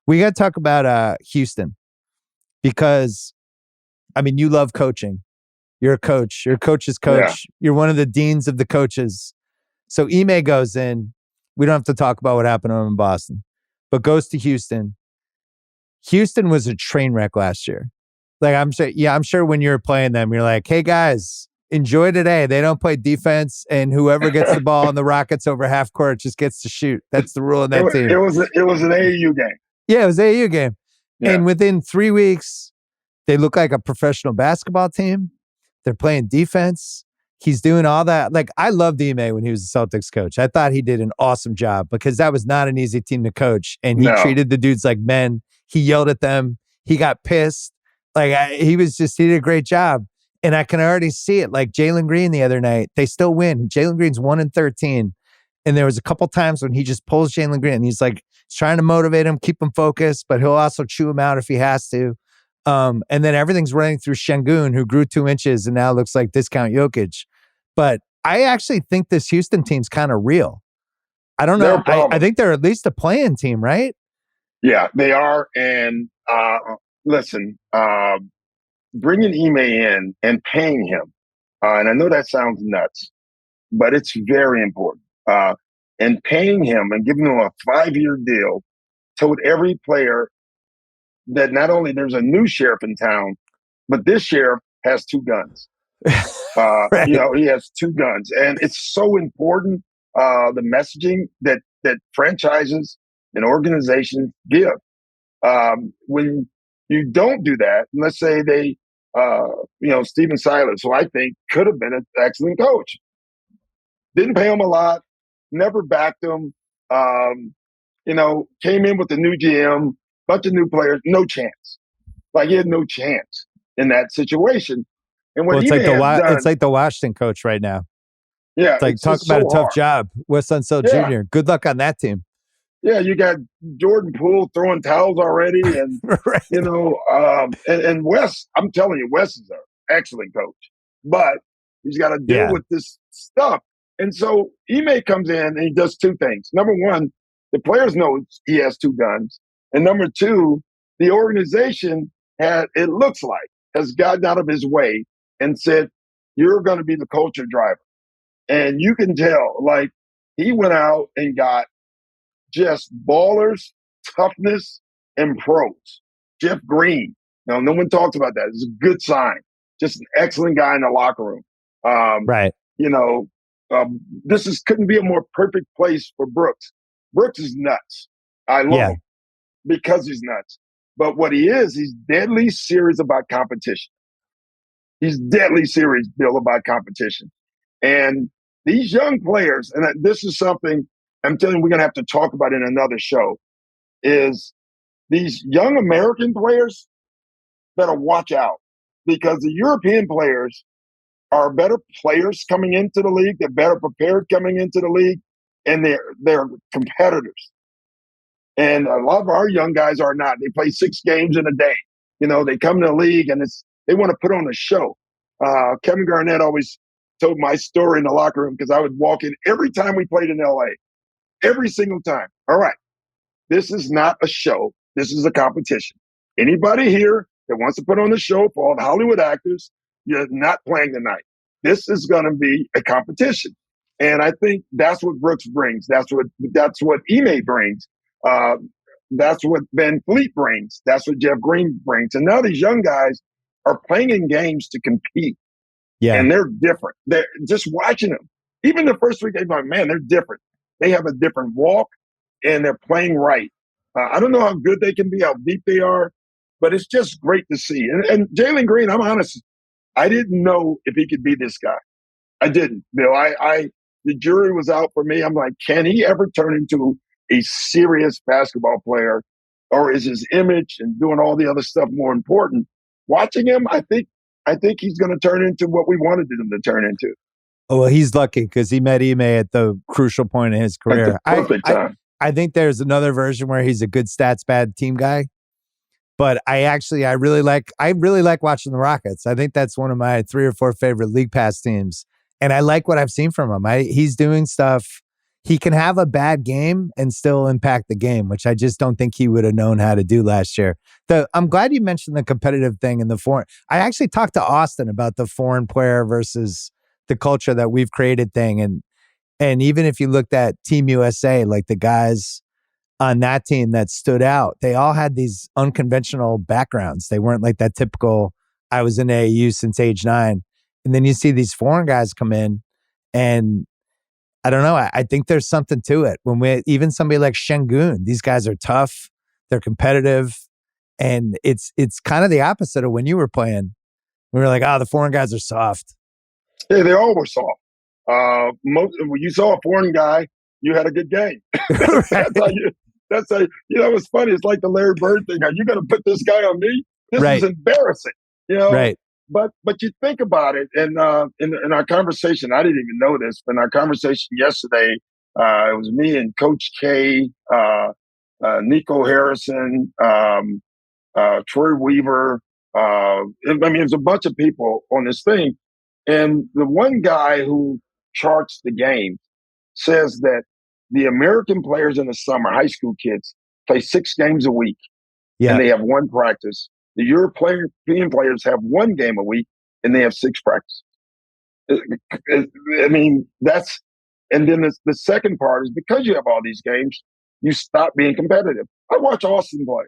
We got to talk about Houston because, I mean, you love coaching. You're a coach. You're a coach's coach. Yeah. You're one of the deans of the coaches. So Ime goes in. We don't have to talk about what happened to him in Boston, but goes to Houston. Houston was a train wreck last year. Like, I'm sure when you're playing them, you're like, hey, guys, enjoy today. They don't play defense, and whoever gets the ball in the Rockets over half court just gets to shoot. That's the rule in that team. It was an AAU game. Yeah, it was an AAU game. Yeah. And within 3 weeks, they look like a professional basketball team. They're playing defense. He's doing all that. Like, I loved Ime when he was the Celtics coach. I thought he did an awesome job because that was not an easy team to coach. And he treated the dudes like men. He yelled at them. He got pissed. Like, he did a great job. And I can already see it. Like Jalen Green the other night, they still win. Jalen Green's 1-13. And there was a couple times when he just pulls Jalen Green. And he's like, he's trying to motivate him, keep him focused, but he'll also chew him out if he has to. And then everything's running through Şengün, who grew 2 inches and now looks like discount Jokic. But I actually think this Houston team's kind of real. I don't know. I think they're at least a play-in team, right? Yeah, they are. And listen, bringing Ime in and paying him, and I know that sounds nuts, but it's very important. And paying him and giving him a 5-year deal told every player that not only there's a new sheriff in town, but this sheriff has 2 guns. Right. He has 2 guns. And it's so important, the messaging that franchises and organizations give. When you don't do that, and let's say they, Stephen Silas, who I think could have been an excellent coach, didn't pay him a lot, never backed him, came in with a new GM, bunch of new players, no chance. Like, he had no chance in that situation. And it's like the Washington coach right now. Yeah. It's like, talk about a tough job. Wes Unseld Jr. Good luck on that team. Yeah, you got Jordan Poole throwing towels already. And, right. And Wes, I'm telling you, Wes is an excellent coach. But he's got to deal with this stuff. And so Ime comes in and he does 2 things. Number one, the players know he has 2 guns. And number 2, the organization has gotten out of his way and said, you're going to be the culture driver. And you can tell, like, he went out and got just ballers, toughness, and pros. Jeff Green. Now, no one talks about that. It's a good sign. Just an excellent guy in the locker room. Right. This couldn't be a more perfect place for Brooks. Brooks is nuts. I love him because he's nuts. But what he is, he's deadly serious about competition. He's deadly serious, Bill, about competition. And these young players, and this is something I'm telling you we're going to have to talk about in another show, is these young American players better watch out, because the European players are better players coming into the league. They're better prepared coming into the league, and they're competitors. And a lot of our young guys are not. They play 6 games in a day. They come to the league and they want to put on a show. Kevin Garnett always told my story in the locker room, because I would walk in every time we played in LA, every single time. All right, this is not a show. This is a competition. Anybody here that wants to put on a show for all the Hollywood actors, you're not playing tonight. This is going to be a competition. And I think that's what Brooks brings. That's what Ime brings. That's what Van Fleet brings. That's what Jeff Green brings. And now these young guys are playing in games to compete. Yeah. And they're different. They're just watching them. Even the first 3 games, man, they're different. They have a different walk, and they're playing right. I don't know how good they can be, how deep they are, but it's just great to see. And Jalen Green, I'm honest, I didn't know if he could be this guy. I didn't, Bill. The jury was out for me. I'm like, can he ever turn into a serious basketball player, or is his image and doing all the other stuff more important? Watching him, I think he's going to turn into what we wanted him to turn into. Oh, well, he's lucky because he met Ime at the crucial point in his career. At the perfect time. I think there's another version where he's a good stats, bad team guy. But I really like watching the Rockets. I think that's one of my 3 or 4 favorite league pass teams. And I like what I've seen from him. He's doing stuff. he can have a bad game and still impact the game, which I just don't think he would have known how to do last year. I'm glad you mentioned the competitive thing and the foreign. I actually talked to Austin about the foreign player versus the culture that we've created thing. And even if you looked at Team USA, like the guys on that team that stood out, they all had these unconventional backgrounds. They weren't like that typical, I was in AAU since age 9. And then you see these foreign guys come in, and I don't know. I think there's something to it. Even somebody like Şengün, these guys are tough, they're competitive, and it's kind of the opposite of when you were playing. We were like, the foreign guys are soft. Yeah, they all were soft. When you saw a foreign guy, you had a good game. That's how it's funny. It's like the Larry Bird thing. Are you going to put this guy on me? This is embarrassing. Right. But you think about it, and in our conversation, I didn't even know this, but in our conversation yesterday, it was me and Coach K, Nico Harrison, Troy Weaver. It was a bunch of people on this thing. And the one guy who charts the game says that the American players in the summer, high school kids, play 6 games a week, and they have 1 practice. The European players have 1 game a week, and they have 6 practices. That's, and then the second part is because you have all these games, you stop being competitive. I watch Austin play,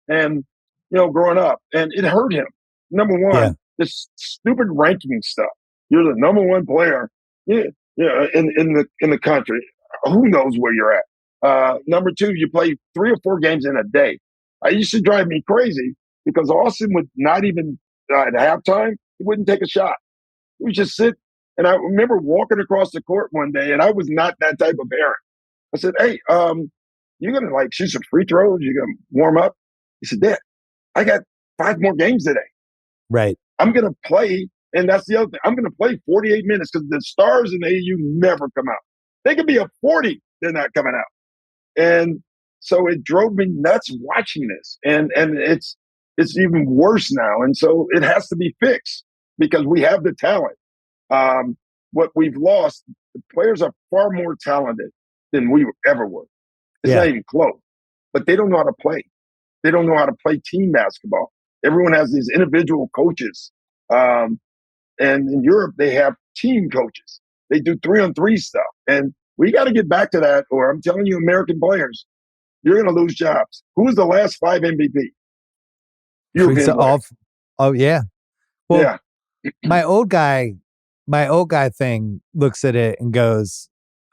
and growing up, and it hurt him. Number one, this stupid ranking stuff. You're the number 1 player, in the country. Who knows where you're at? Number 2, you play 3 or 4 games in a day. I used to drive me crazy because Austin would not even at halftime, he wouldn't take a shot. He would just sit. And I remember walking across the court one day, and I was not that type of parent. I said, "Hey, you're gonna shoot some free throws? You're gonna warm up?" He said, "Dad, I got 5 more games today. Right. I'm gonna play." And that's the other thing. I'm going to play 48 minutes because the stars in the AU never come out. They could be a 40, they're not coming out. And so it drove me nuts watching this. And it's even worse now. And so it has to be fixed because we have the talent. What we've lost, the players are far more talented than we ever were. It's not even close. But they don't know how to play. They don't know how to play team basketball. Everyone has these individual coaches. And in Europe, they have team coaches. They do 3-on-3 stuff. And we got to get back to that, or I'm telling you, American players, you're going to lose jobs. Who was the last 5 MVP? European players. Oh, yeah. Well, my old guy thing looks at it and goes,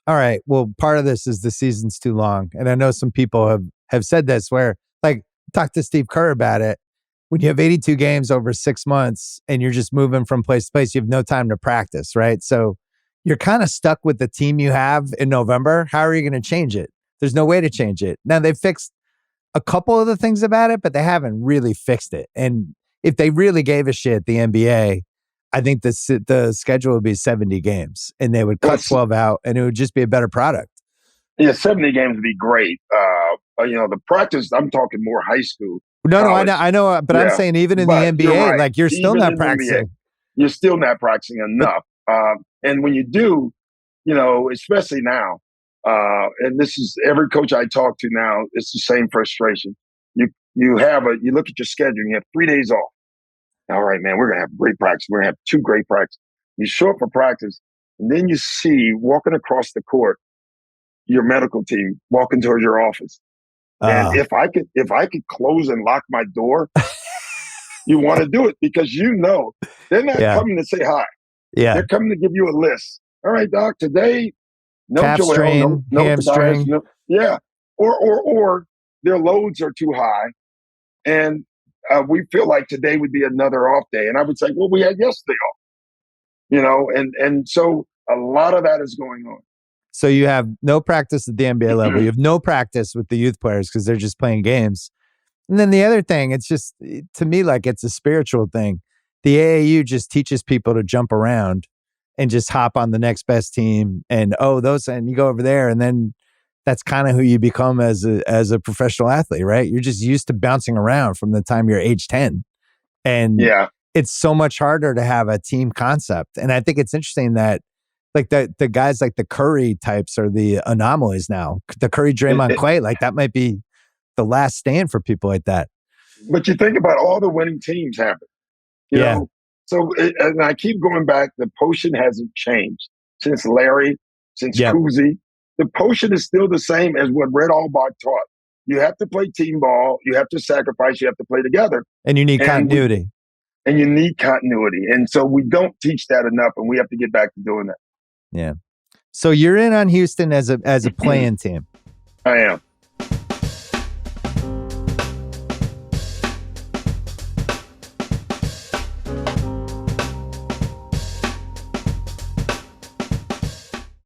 all right, well, part of this is the season's too long. And I know some people have said this where, talk to Steve Kerr about it. When you have 82 games over 6 months and you're just moving from place to place, you have no time to practice, right? So you're kind of stuck with the team you have in November. How are you going to change it? There's no way to change it. Now, they've fixed a couple of the things about it, but they haven't really fixed it. And if they really gave a shit, the NBA, I think the schedule would be 70 games and they would cut 12 out and it would just be a better product. Yeah, 70 games would be great. The practice, I'm talking more high school. No, I know, but I'm saying even in the NBA, you're still not practicing. You're still not practicing enough. And when you do, especially now, and this is every coach I talk to now, it's the same frustration. You look at your schedule, and you have 3 days off. All right, man, we're going to have great practice. We're going to have 2 great practices. You show up for practice, and then you see walking across the court, your medical team walking towards your office. And if I could close and lock my door, you want to do it because they're not coming to say hi. Yeah, they're coming to give you a list. All right, doc, today no calf Joel, strain, no hamstring. Or their loads are too high, and we feel like today would be another off day. And I would say, well, we had yesterday off. And so a lot of that is going on. So you have no practice at the NBA level. You have no practice with the youth players because they're just playing games. And then the other thing, it's just, to me, it's a spiritual thing. The AAU just teaches people to jump around and just hop on the next best team. And, and you go over there. And then that's kind of who you become as a professional athlete, right? You're just used to bouncing around from the time you're age 10. And it's so much harder to have a team concept. And I think it's interesting that like the guys like the Curry types are the anomalies now. The Curry, Draymond, Clay, like that might be the last stand for people like that. But you think about all the winning teams happen, you know? So, and I keep going back, the potion hasn't changed since Larry, since Cousy. The potion is still the same as what Red Auerbach taught. You have to play team ball. You have to sacrifice. You have to play together. And you need continuity. And you need continuity. And so we don't teach that enough, and we have to get back to doing that. Yeah. So you're in on Houston as a play-in team. I am.